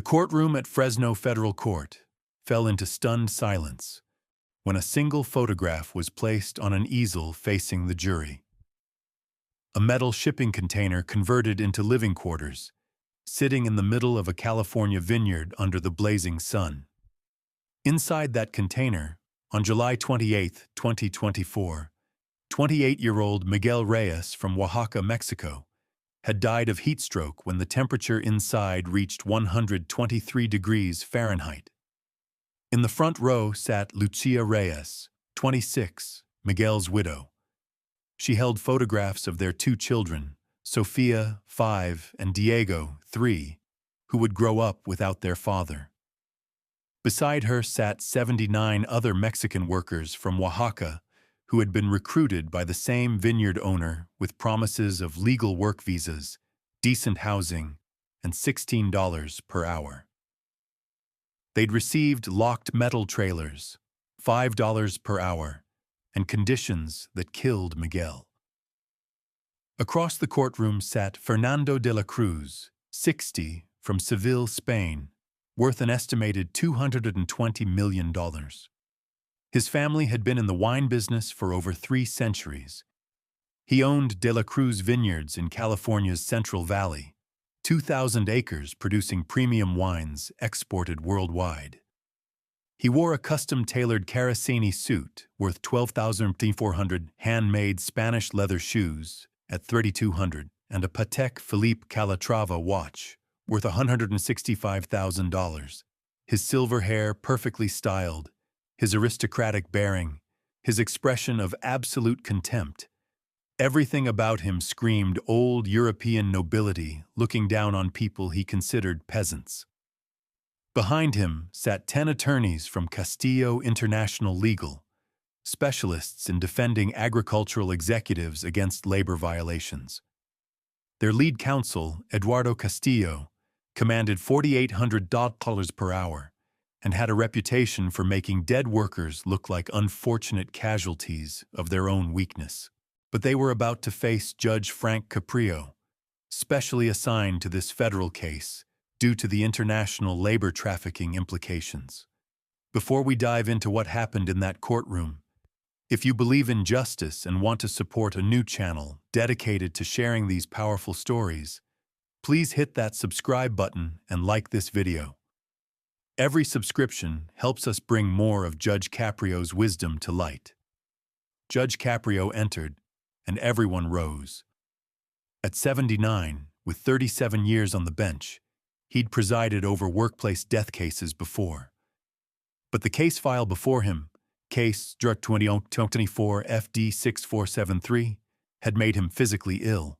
courtroom at Fresno Federal Court fell into stunned silence when a single photograph was placed on an easel facing the jury. A metal shipping container converted into living quarters, sitting in the middle of a California vineyard under the blazing sun. Inside that container, on July 28, 2024, 28-year-old Miguel Reyes from Oaxaca, Mexico, had died of heat stroke when the temperature inside reached 123 degrees Fahrenheit. In the front row sat Lucia Reyes, 26, Miguel's widow. She held photographs of their two children, Sofia, 5, and Diego, 3, who would grow up without their father. Beside her sat 79 other Mexican workers from Oaxaca who had been recruited by the same vineyard owner with promises of legal work visas, decent housing, and $16 per hour. They'd received locked metal trailers, $5 per hour, and conditions that killed Miguel. Across the courtroom sat Fernando de la Cruz, 60, from Seville, Spain, worth an estimated $220 million. His family had been in the wine business for over 3 centuries. He owned De La Cruz vineyards in California's Central Valley, 2,000 acres producing premium wines exported worldwide. He wore a custom-tailored Caracini suit worth $12,400, handmade Spanish leather shoes at $3,200, and a Patek Philippe Calatrava watch worth $165,000. His silver hair perfectly styled, his aristocratic bearing, his expression of absolute contempt. Everything about him screamed old European nobility looking down on people he considered peasants. Behind him sat 10 attorneys from Castillo International Legal, specialists in defending agricultural executives against labor violations. Their lead counsel, Eduardo Castillo, commanded $4,800 per hour and had a reputation for making dead workers look like unfortunate casualties of their own weakness. But they were about to face Judge Caprio, specially assigned to this federal case due to the international labor trafficking implications. Before we dive into what happened in that courtroom, if you believe in justice and want to support a new channel dedicated to sharing these powerful stories, please hit that subscribe button and like this video. Every subscription helps us bring more of Judge Caprio's wisdom to light. Judge Caprio entered, and everyone rose. At 79, with 37 years on the bench, he'd presided over workplace death cases before. But the case file before him, Case 2024 FD 6473, had made him physically ill.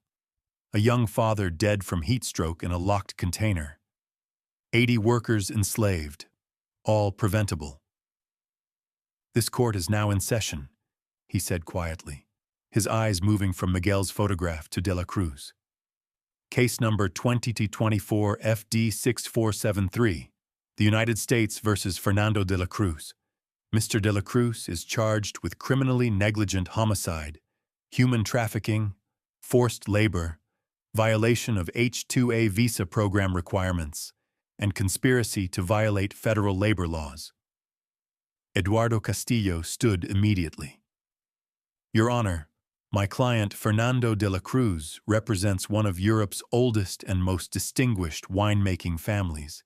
A young father dead from heat stroke in a locked container. 80 workers enslaved, all preventable. "This court is now in session," he said quietly, his eyes moving from Miguel's photograph to De La Cruz. "Case number 2024 FD 6473, the United States versus Fernando de la Cruz. Mr. de la Cruz is charged with criminally negligent homicide, human trafficking, forced labor, violation of H-2A visa program requirements, and conspiracy to violate federal labor laws." Eduardo Castillo stood immediately. "Your Honor, my client Fernando de la Cruz represents one of Europe's oldest and most distinguished winemaking families.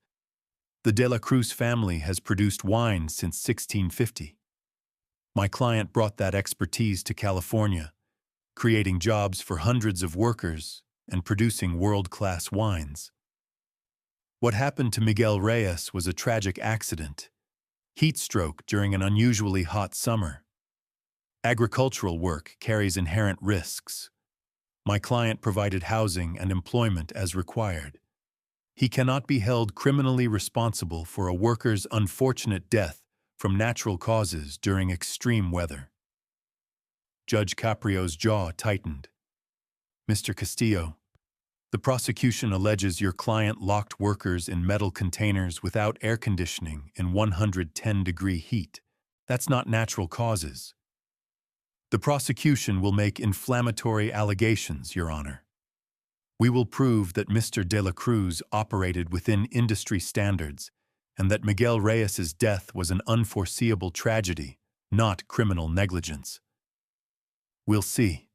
The de la Cruz family has produced wine since 1650. My client brought that expertise to California, creating jobs for hundreds of workers and producing world-class wines. What happened to Miguel Reyes was a tragic accident, heat stroke during an unusually hot summer. Agricultural work carries inherent risks. My client provided housing and employment as required. He cannot be held criminally responsible for a worker's unfortunate death from natural causes during extreme weather." Judge Caprio's jaw tightened. "Mr. Castillo, the prosecution alleges your client locked workers in metal containers without air conditioning in 110-degree heat. That's not natural causes. The prosecution will make inflammatory allegations, Your Honor." We will prove that Mr. de la Cruz operated within industry standards and that Miguel Reyes's death was an unforeseeable tragedy, not criminal negligence. We'll see,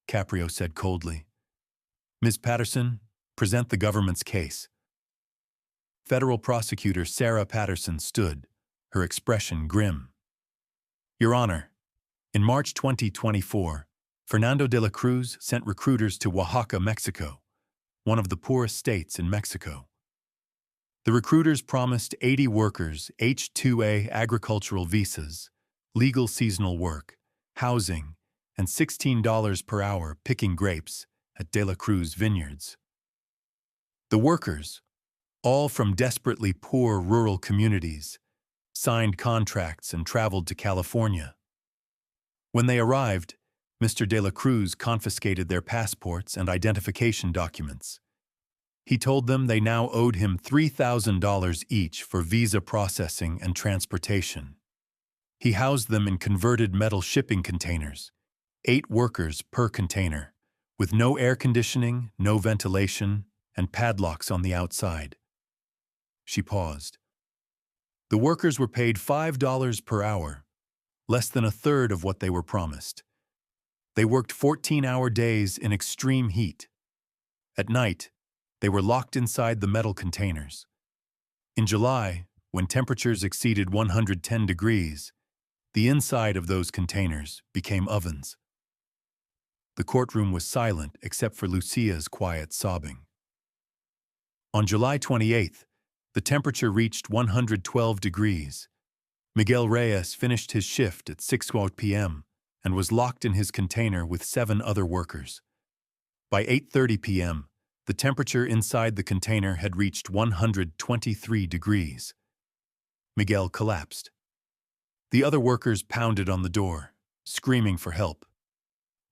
Caprio said coldly. Ms. Patterson, present the government's case. Federal prosecutor Sarah Patterson stood, her expression grim. Your Honor, in March 2024, Fernando de la Cruz sent recruiters to Oaxaca, Mexico, one of the poorest states in Mexico. The recruiters promised 80 workers H-2A agricultural visas, legal seasonal work, housing, and $16 per hour picking grapes at de la Cruz vineyards. The workers, all from desperately poor rural communities, signed contracts and traveled to California. When they arrived, Mr. de la Cruz confiscated their passports and identification documents. He told them they now owed him $3,000 each for visa processing and transportation. He housed them in converted metal shipping containers, 8 workers per container, with no air conditioning, no ventilation, and padlocks on the outside. She paused. The workers were paid $5 per hour, less than a third of what they were promised. They worked 14-hour days in extreme heat. At night, they were locked inside the metal containers. In July, when temperatures exceeded 110 degrees, the inside of those containers became ovens. The courtroom was silent except for Lucia's quiet sobbing. On July 28th, the temperature reached 112 degrees. Miguel Reyes finished his shift at 6:00 p.m. and was locked in his container with 7 other workers. By 8:30 p.m., the temperature inside the container had reached 123 degrees. Miguel collapsed. The other workers pounded on the door, screaming for help.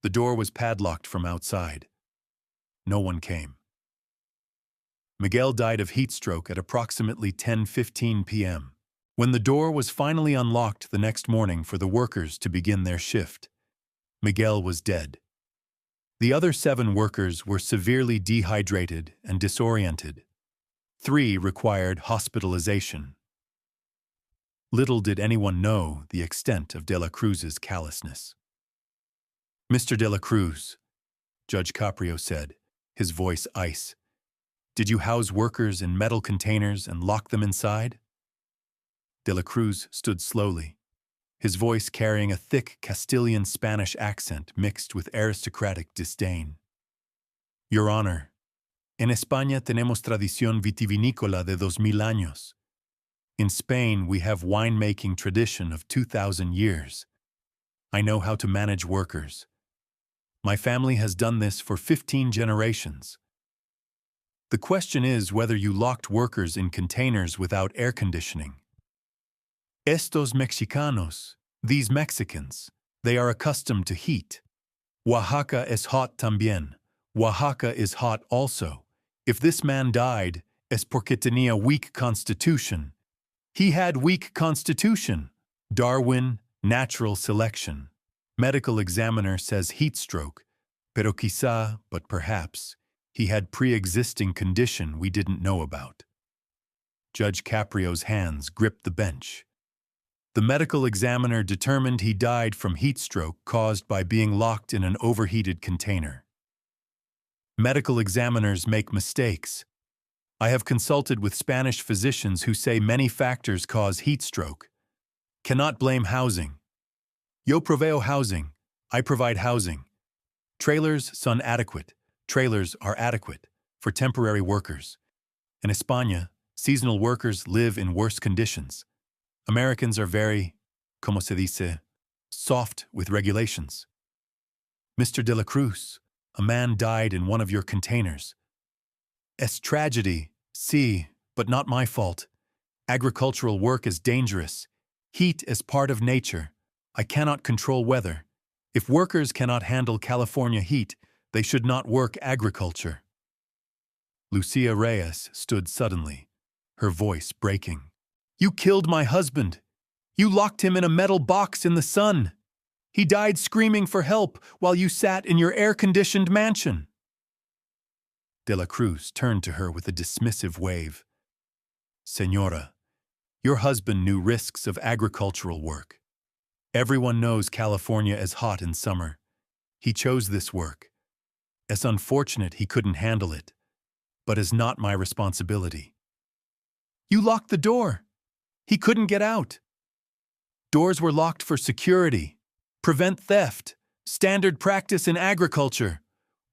The door was padlocked from outside. No one came. Miguel died of heat stroke at approximately 10:15 p.m. When the door was finally unlocked the next morning for the workers to begin their shift, Miguel was dead. The other 7 workers were severely dehydrated and disoriented. 3 required hospitalization. Little did anyone know the extent of de la Cruz's callousness. Mr. de la Cruz, Judge Caprio said, his voice ice, did you house workers in metal containers and lock them inside? De la Cruz stood slowly, his voice carrying a thick Castilian Spanish accent mixed with aristocratic disdain. Your Honor, en España tenemos tradición vitivinícola de 2000 años. In Spain, we have winemaking tradition of 2,000 years. I know how to manage workers. My family has done this for 15 generations. The question is whether you locked workers in containers without air conditioning. Estos Mexicanos, these Mexicans, they are accustomed to heat. Oaxaca es hot también. Oaxaca is hot also. If this man died, es porque tenía weak constitution. He had weak constitution. Darwin, natural selection. Medical examiner says heat stroke, pero quizá, but perhaps, he had pre-existing condition we didn't know about. Judge Caprio's hands gripped the bench. The medical examiner determined he died from heat stroke caused by being locked in an overheated container. Medical examiners make mistakes. I have consulted with Spanish physicians who say many factors cause heat stroke. Cannot blame housing. Yo proveo housing. I provide housing. Trailers son adequate. Trailers are adequate for temporary workers. In España, seasonal workers live in worse conditions. Americans are very, como se dice, soft with regulations. Mr. de la Cruz, a man died in one of your containers. Es tragedy, sí, but not my fault. Agricultural work is dangerous. Heat is part of nature. I cannot control weather. If workers cannot handle California heat, they should not work agriculture. Lucia Reyes stood suddenly, her voice breaking. You killed my husband. You locked him in a metal box in the sun. He died screaming for help while you sat in your air-conditioned mansion. De la Cruz turned to her with a dismissive wave. Señora, your husband knew risks of agricultural work. Everyone knows California is hot in summer. He chose this work. It's unfortunate he couldn't handle it, but is not my responsibility. You locked the door. He couldn't get out. Doors were locked for security. Prevent theft. Standard practice in agriculture.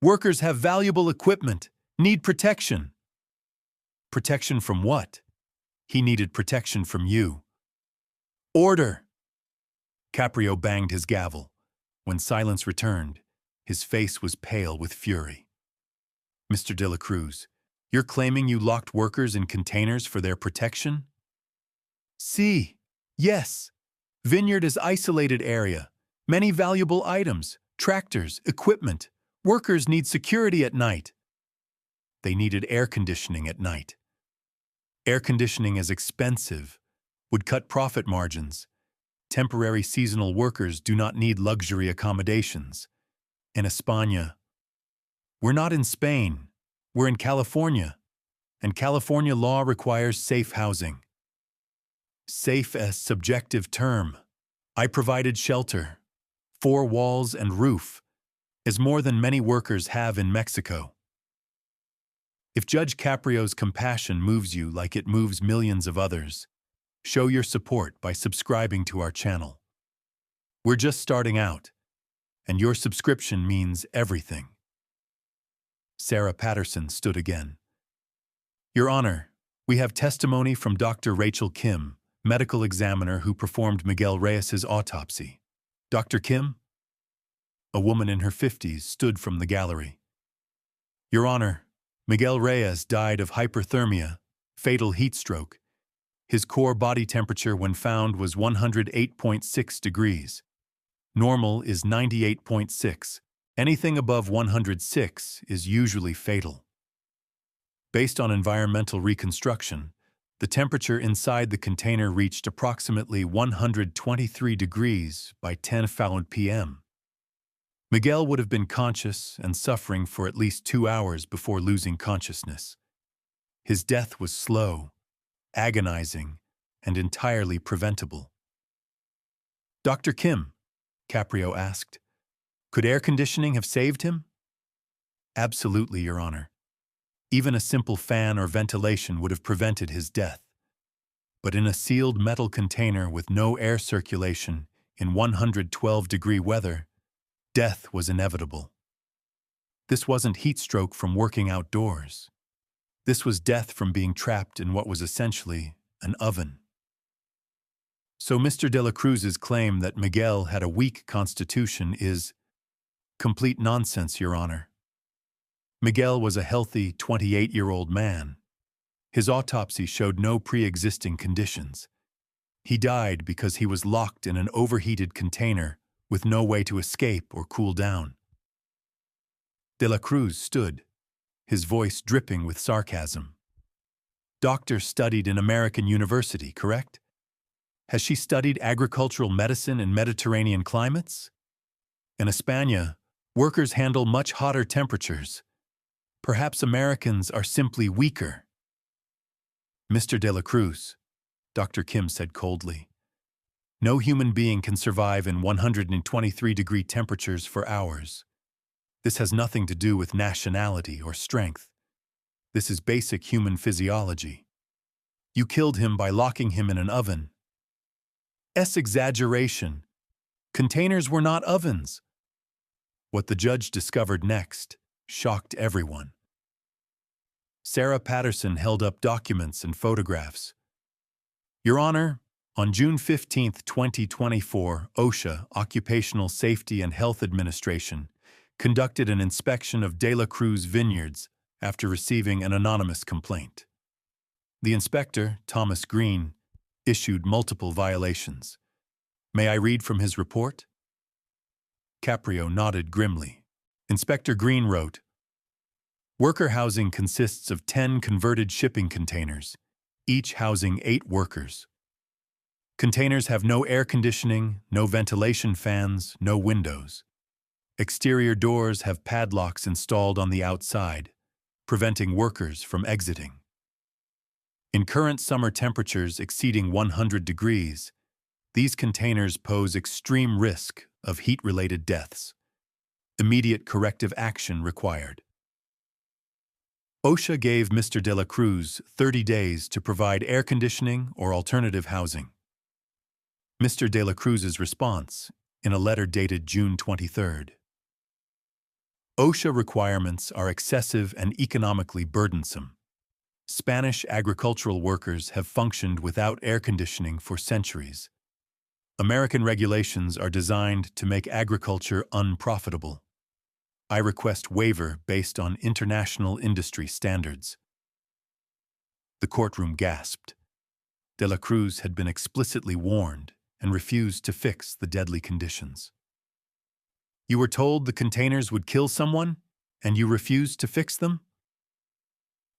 Workers have valuable equipment. Need protection. Protection from what? He needed protection from you. Order! Caprio banged his gavel. When silence returned, his face was pale with fury. Mr. de la Cruz, you're claiming you locked workers in containers for their protection? See, yes. Vineyard is isolated area. Many valuable items, tractors, equipment. Workers need security at night. They needed air conditioning at night. Air conditioning is expensive, would cut profit margins. Temporary seasonal workers do not need luxury accommodations. In España, we're not in Spain, we're in California, and California law requires safe housing. Safe as subjective term. I provided shelter, 4 walls and roof, is more than many workers have in Mexico. If Judge Caprio's compassion moves you like it moves millions of others, show your support by subscribing to our channel. We're just starting out, and your subscription means everything. Sarah Patterson stood again. Your Honor, we have testimony from Dr. Rachel Kim, medical examiner who performed Miguel Reyes's autopsy. Dr. Kim? A woman in her 50s stood from the gallery. Your Honor, Miguel Reyes died of hyperthermia, fatal heat stroke. His core body temperature when found was 108.6 degrees. Normal is 98.6. Anything above 106 is usually fatal. Based on environmental reconstruction, the temperature inside the container reached approximately 123 degrees by 10:00 p.m. Miguel would have been conscious and suffering for at least 2 hours before losing consciousness. His death was slow, agonizing, and entirely preventable. Dr. Kim, Caprio asked, could air conditioning have saved him? Absolutely, Your Honor. Even a simple fan or ventilation would have prevented his death. But in a sealed metal container with no air circulation in 112-degree weather, death was inevitable. This wasn't heat stroke from working outdoors. This was death from being trapped in what was essentially an oven. So Mr. de la Cruz's claim that Miguel had a weak constitution is complete nonsense, Your Honor. Miguel was a healthy 28-year-old man. His autopsy showed no pre-existing conditions. He died because he was locked in an overheated container with no way to escape or cool down. De la Cruz stood, his voice dripping with sarcasm. Doctor studied in American University, correct? Has she studied agricultural medicine in Mediterranean climates? In España, workers handle much hotter temperatures. Perhaps Americans are simply weaker. Mr. de la Cruz, Dr. Kim said coldly, no human being can survive in 123-degree temperatures for hours. This has nothing to do with nationality or strength. This is basic human physiology. You killed him by locking him in an oven. Exaggeration. Containers were not ovens. What the judge discovered next shocked everyone. Sarah Patterson held up documents and photographs. Your Honor, on June 15, 2024, OSHA, Occupational Safety and Health Administration, conducted an inspection of De La Cruz vineyards after receiving an anonymous complaint. The inspector, Thomas Green, issued multiple violations. May I read from his report? Caprio nodded grimly. Inspector Green wrote, worker housing consists of 10 converted shipping containers, each housing 8 workers. Containers have no air conditioning, no ventilation fans, no windows. Exterior doors have padlocks installed on the outside. preventing workers from exiting. In current summer temperatures exceeding 100 degrees, these containers pose extreme risk of heat-related deaths. Immediate corrective action required. OSHA gave Mr. De La Cruz 30 days to provide air conditioning or alternative housing. Mr. De La Cruz's response, in a letter dated June 23rd. OSHA requirements are excessive and economically burdensome. Spanish agricultural workers have functioned without air conditioning for centuries. American regulations are designed to make agriculture unprofitable. I request waiver based on international industry standards. The courtroom gasped. De La Cruz had been explicitly warned and refused to fix the deadly conditions. You were told the containers would kill someone, and you refused to fix them?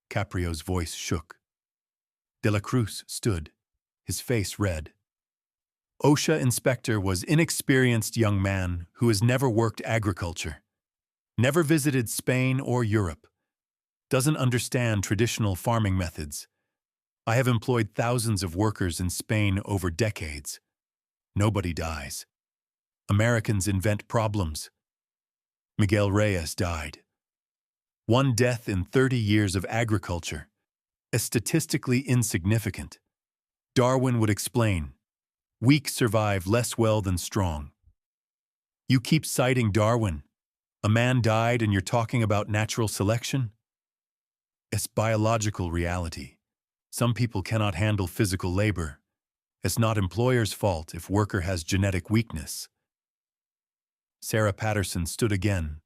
Caprio's voice shook. De La Cruz stood, his face red. OSHA inspector was inexperienced young man who has never worked agriculture, never visited Spain or Europe, doesn't understand traditional farming methods. I have employed thousands of workers in Spain over decades. Nobody dies. Americans invent problems. Miguel Reyes died. One death in 30 years of agriculture, is statistically insignificant. Darwin would explain, weak survive less well than strong. You keep citing Darwin. A man died and you're talking about natural selection? It's biological reality. Some people cannot handle physical labor. It's not employer's fault if worker has genetic weakness. Sarah Patterson stood again,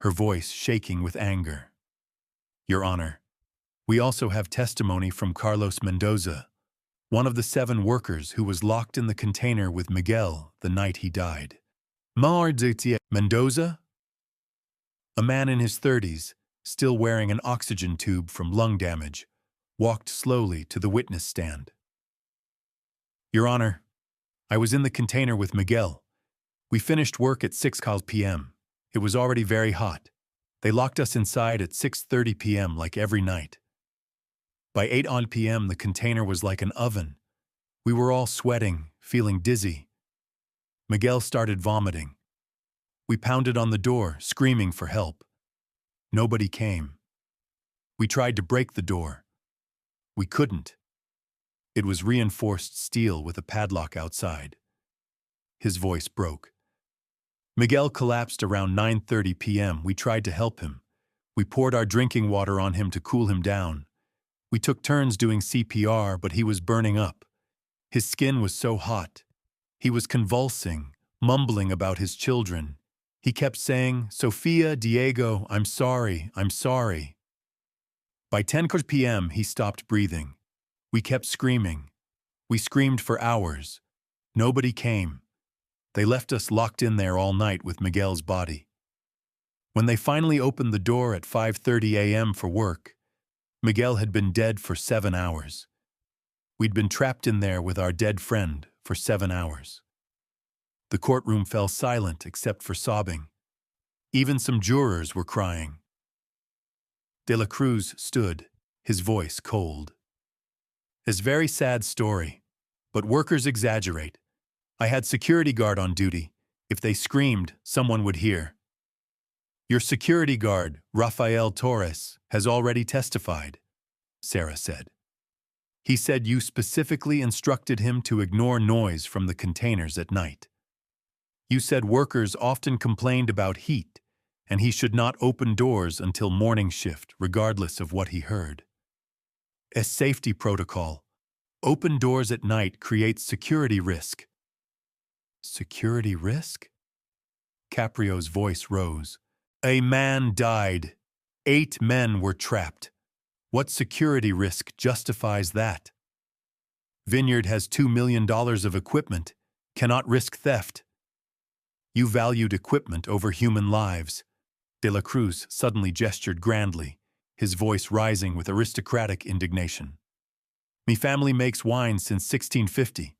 her voice shaking with anger. Your Honor, we also have testimony from Carlos Mendoza, one of the 7 workers who was locked in the container with Miguel the night he died. Mendoza? A man in his 30s, still wearing an oxygen tube from lung damage, walked slowly to the witness stand. Your Honor, I was in the container with Miguel. We finished work at 6 p.m. It was already very hot. They locked us inside at 6:30 p.m. like every night. By 8 p.m. the container was like an oven. We were all sweating, feeling dizzy. Miguel started vomiting. We pounded on the door, screaming for help. Nobody came. We tried to break the door. We couldn't. It was reinforced steel with a padlock outside. His voice broke. Miguel collapsed around 9:30 p.m. We tried to help him. We poured our drinking water on him to cool him down. We took turns doing CPR, but he was burning up. His skin was so hot. He was convulsing, mumbling about his children. He kept saying, Sofia, Diego, I'm sorry, I'm sorry. By 10 p.m., he stopped breathing. We kept screaming. We screamed for hours. Nobody came. They left us locked in there all night with Miguel's body. When they finally opened the door at 5:30 a.m. for work, Miguel had been dead for 7 hours. We'd been trapped in there with our dead friend for 7 hours. The courtroom fell silent except for sobbing. Even some jurors were crying. De La Cruz stood, his voice cold. It's a very sad story, but workers exaggerate. I had security guard on duty. If they screamed, someone would hear. Your security guard, Rafael Torres, has already testified, Sarah said. He said you specifically instructed him to ignore noise from the containers at night. You said workers often complained about heat, and he should not open doors until morning shift, regardless of what he heard. A safety protocol. Open doors at night creates security risk. Security risk? Caprio's voice rose. A man died. 8 men were trapped. What security risk justifies that? Vineyard has $2 million of equipment, cannot risk theft. You valued equipment over human lives. De La Cruz suddenly gestured grandly, his voice rising with aristocratic indignation. Me family makes wine since 1650.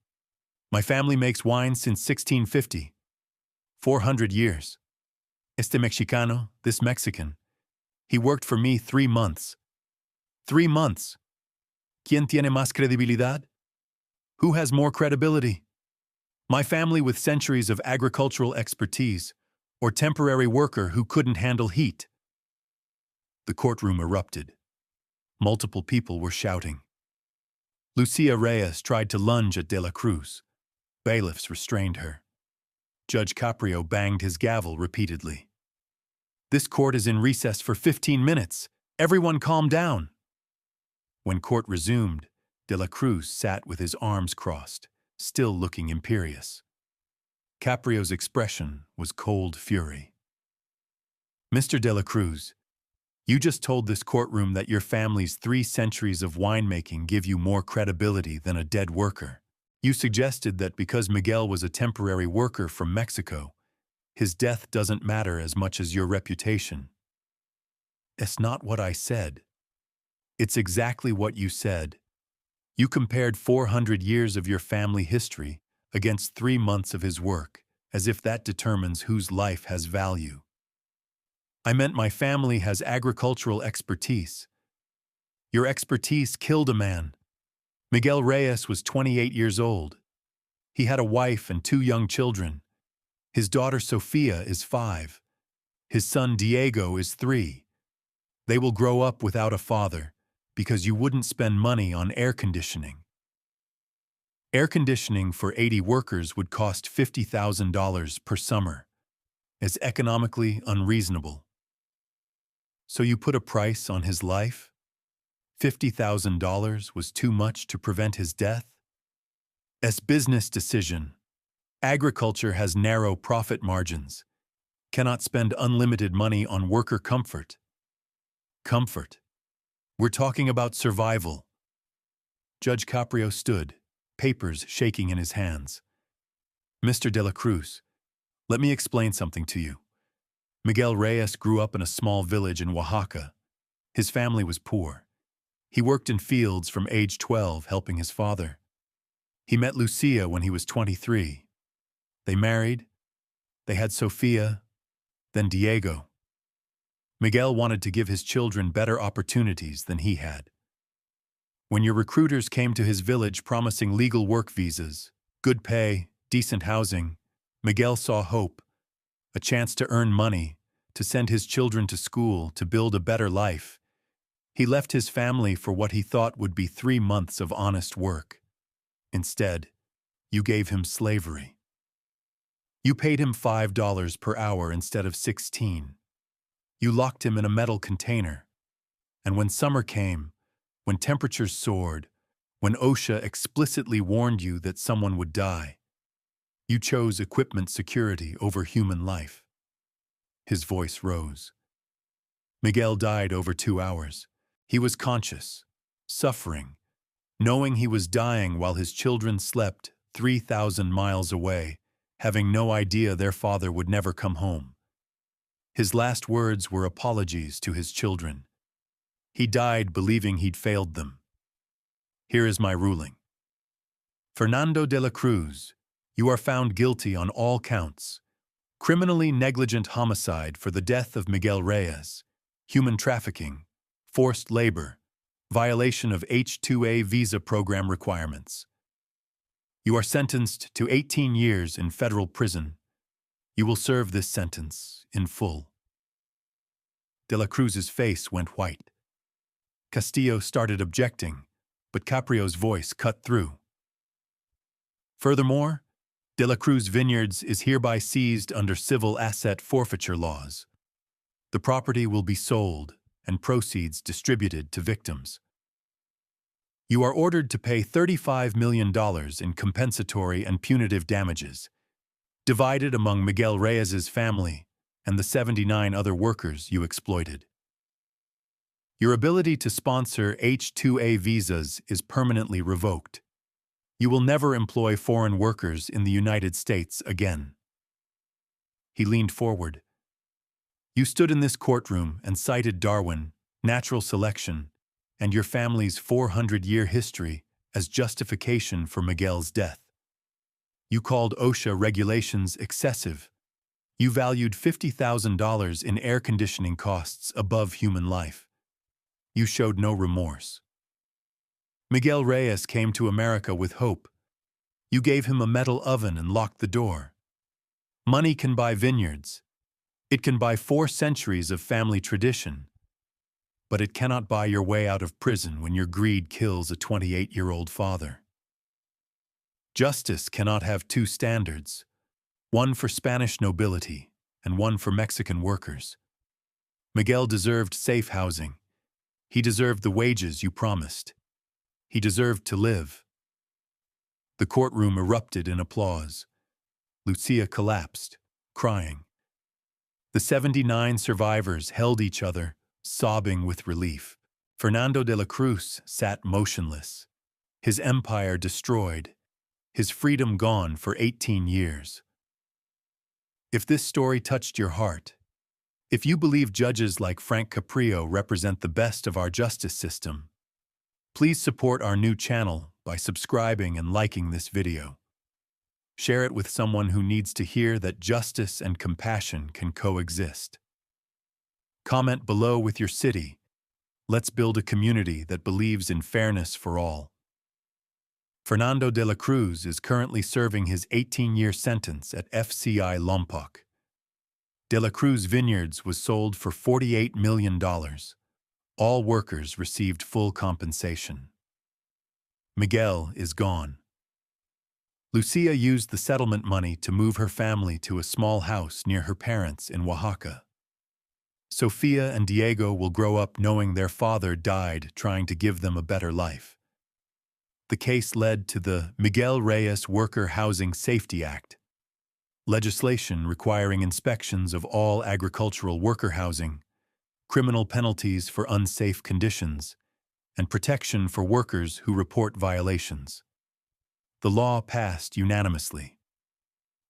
My family makes wine since 1650. 400 years. Este Mexicano, this Mexican. He worked for me 3 months. 3 months. ¿Quién tiene más credibilidad? Who has more credibility? My family with centuries of agricultural expertise, or temporary worker who couldn't handle heat? The courtroom erupted. Multiple people were shouting. Lucia Reyes tried to lunge at De la Cruz. Bailiffs restrained her. Judge Caprio banged his gavel repeatedly. This court is in recess for 15 minutes. Everyone calm down. When court resumed, De la Cruz sat with his arms crossed, still looking imperious. Caprio's expression was cold fury. Mr. De la Cruz, you just told this courtroom that your family's 3 centuries of winemaking give you more credibility than a dead worker. You suggested that because Miguel was a temporary worker from Mexico, his death doesn't matter as much as your reputation. It's not what I said. It's exactly what you said. You compared 400 years of your family history against 3 months of his work, as if that determines whose life has value. I meant my family has agricultural expertise. Your expertise killed a man. Miguel Reyes was 28 years old. He had a wife and 2 young children. His daughter Sofia is 5. His son Diego is 3. They will grow up without a father because you wouldn't spend money on air conditioning. Air conditioning for 80 workers would cost $50,000 per summer. It's economically unreasonable. So you put a price on his life? $50,000 was too much to prevent his death? As business decision, agriculture has narrow profit margins, cannot spend unlimited money on worker comfort. Comfort. We're talking about survival. Judge Caprio stood, papers shaking in his hands. Mr. De la Cruz, let me explain something to you. Miguel Reyes grew up in a small village in Oaxaca. His family was poor. He worked in fields from age 12 helping his father. He met Lucia when he was 23. They married. They had Sofia, then Diego. Miguel wanted to give his children better opportunities than he had. When your recruiters came to his village promising legal work visas, good pay, decent housing, Miguel saw hope, a chance to earn money, to send his children to school, to build a better life. He left his family for what he thought would be 3 months of honest work. Instead, you gave him slavery. You paid him $5 per hour instead of 16. You locked him in a metal container. And when summer came, when temperatures soared, when OSHA explicitly warned you that someone would die, you chose equipment security over human life. His voice rose. Miguel died over 2 hours. He was conscious, suffering, knowing he was dying while his children slept 3,000 miles away, having no idea their father would never come home. His last words were apologies to his children. He died believing he'd failed them. Here is my ruling. Fernando de la Cruz, you are found guilty on all counts. Criminally negligent homicide for the death of Miguel Reyes, human trafficking, forced labor, violation of H-2A visa program requirements. You are sentenced to 18 years in federal prison. You will serve this sentence in full. De la Cruz's face went white. Castillo started objecting, but Caprio's voice cut through. Furthermore, De la Cruz Vineyards is hereby seized under civil asset forfeiture laws. The property will be sold and proceeds distributed to victims. You are ordered to pay $35 million in compensatory and punitive damages, divided among Miguel Reyes's family and the 79 other workers you exploited. Your ability to sponsor H-2A visas is permanently revoked. You will never employ foreign workers in the United States again. He leaned forward. You stood in this courtroom and cited Darwin, natural selection, and your family's 400-year history as justification for Miguel's death. You called OSHA regulations excessive, You valued $50,000 in air conditioning costs above human life. You showed no remorse. Miguel Reyes came to America with hope. You gave him a metal oven and locked the door. Money can buy vineyards. It can buy 4 centuries of family tradition. But it cannot buy your way out of prison when your greed kills a 28-year-old father. Justice cannot have 2 standards, one for Spanish nobility and one for Mexican workers. Miguel deserved safe housing. He deserved the wages you promised. He deserved to live. The courtroom erupted in applause. Lucia collapsed, crying. The 79 survivors held each other, sobbing with relief. Fernando de la Cruz sat motionless, his empire destroyed, his freedom gone for 18 years. If this story touched your heart, if you believe judges like Frank Caprio represent the best of our justice system, please support our new channel by subscribing and liking this video. Share it with someone who needs to hear that justice and compassion can coexist. Comment below with your city. Let's build a community that believes in fairness for all. Fernando de la Cruz is currently serving his 18-year sentence at FCI Lompoc. De la Cruz Vineyards was sold for $48 million. All workers received full compensation. Miguel is gone. Lucia used the settlement money to move her family to a small house near her parents in Oaxaca. Sofia and Diego will grow up knowing their father died trying to give them a better life. The case led to the Miguel Reyes Worker Housing Safety Act, legislation requiring inspections of all agricultural worker housing, criminal penalties for unsafe conditions, and protection for workers who report violations. The law passed unanimously.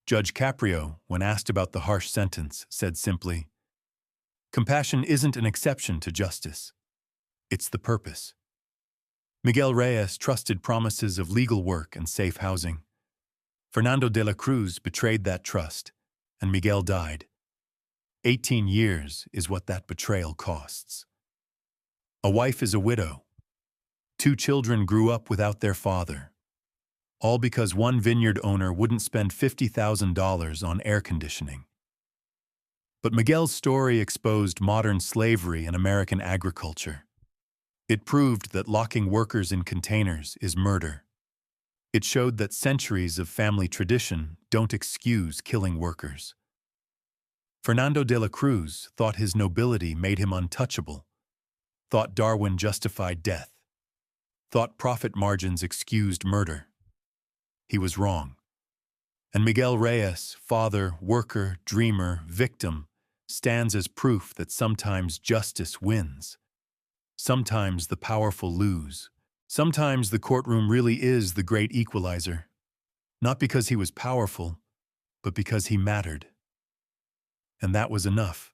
Judge Caprio, when asked about the harsh sentence, said simply, "Compassion isn't an exception to justice. It's the purpose." Miguel Reyes trusted promises of legal work and safe housing. Fernando de la Cruz betrayed that trust, and Miguel died. 18 years is what that betrayal costs. A wife is a widow. 2 children grew up without their father. All because one vineyard owner wouldn't spend $50,000 on air conditioning. But Miguel's story exposed modern slavery in American agriculture. It proved that locking workers in containers is murder. It showed that centuries of family tradition don't excuse killing workers. Fernando de la Cruz thought his nobility made him untouchable, thought Darwin justified death, thought profit margins excused murder. He was wrong. And Miguel Reyes, father, worker, dreamer, victim, stands as proof that sometimes justice wins. Sometimes the powerful lose. Sometimes the courtroom really is the great equalizer. Not because he was powerful, but because he mattered. And that was enough.